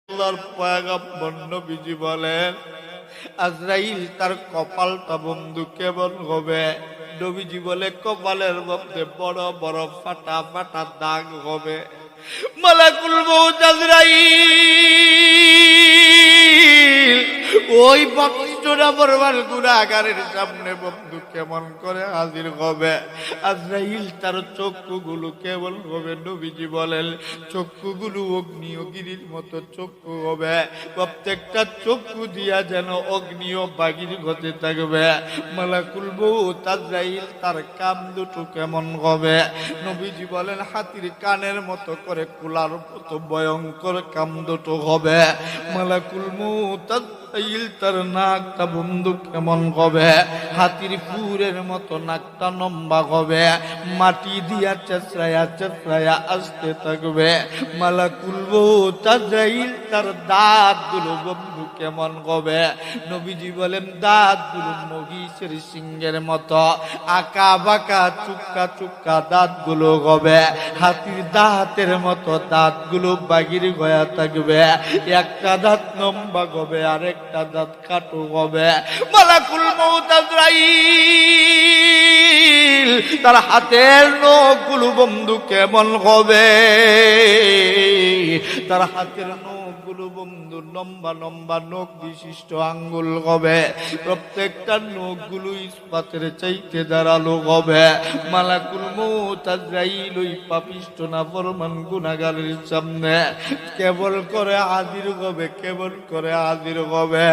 আল্লাহর পয়গম্বর নবীজি বলেন আজরাইল তার কপালটা বন্ধু কেমন হবে? নবীজি বলে কপালের মধ্যে বড় বড় ফাটা ফাটা দাগ হবে। মালাকুল মউত আজরাইল ওই বাপচোরা বরবার গুনাহগারের সামনে বন্ধু কেমন করে হাজির হবে? আজরাইল তার চক্ষুগুলো কেমন হবে? নবীজি বলেন চক্ষুগুলো অগ্নিগিরির মতো চক্ষু হবে, প্রত্যেকটা চক্ষু দিয়া যেন অগ্নি ও বাগির হতে থাকবে। মালাকুল মউত আজরাইল তার কান দুটো কেমন হবে? নবীজি বলেন হাতির কানের মতো করে কুলার মতো ভয়ঙ্কর কান দুটো হবে। মালাকুল মউত আজরাইল তার নাকটা বন্ধু কেমন হবে? হাতির পুরের মতো নাকটা লম্বা হবে, মাটি দিয়া চেঁচড়ায়া চেঁচড়ায়া আসতে থাকবে। মালাকুল মউত আজরাইল তার দাঁতগুলো বন্ধু কেমন হবে? নবীজি বলেন দাঁতগুলো মহিষের সিংহের মতো আঁকা বাঁকা চুক্কা চুক্কা দাঁতগুলো হবে। হাতির দাঁতের মতো দাঁতগুলো বাগির গয়া থাকবে, একটা দাঁত লম্বা হবে আর একটা দাঁত কাটু হবে। মালাকুল মউত আজরাইল তার হাতের নখগুলো বন্ধু কেমন হবে? তার হাতের নখগুলো বন্ধু লম্বা লম্বা নখ বিশিষ্ট আঙ্গুল হবে, প্রত্যেকটা নখগুলো ইস্পাতের চাইতে ধারালো হবে। মালাকুল মউত আজরাইল ওই পাপিষ্ঠ নাফরমান গুনাহগারের সামনে কেবল করে হাজির হবে, কেবল করে হাজির হবে।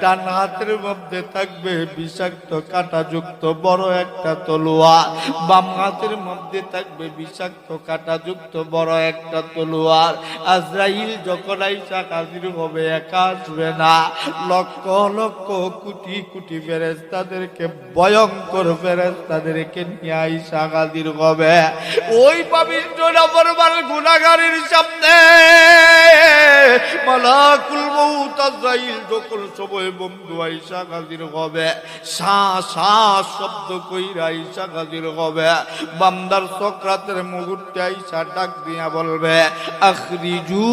ডান হাতের মধ্যে থাকবে বিষাক্ত কাঁটাযুক্ত বড় একটা তলোয়ার, বাম হাতের মধ্যে থাকবে বিষাক্ত কাঁটাযুক্ত বড় একটা তলোয়ার। আজরাইল যখন আইসা হাজির হবে একা আসবে না, লক্ষ লক্ষ কোটি কোটি ফেরেশতাদেরকে ভয়ঙ্কর ফেরেশতাদেরকে নিয়ে আইসা হাজির হবে। ওই পবিত্র নাফরমান গুনাহগারের সামনে মালাকুল মউত আজরাইল যখন সময় বন্ধু আইসা হাজির হবে, সা সা শব্দ কইরা আইসা হাজির হবে। বান্দার সক্রাতের মুহূর্তে আইসা ডাক দিয়া বলবে আখরিজু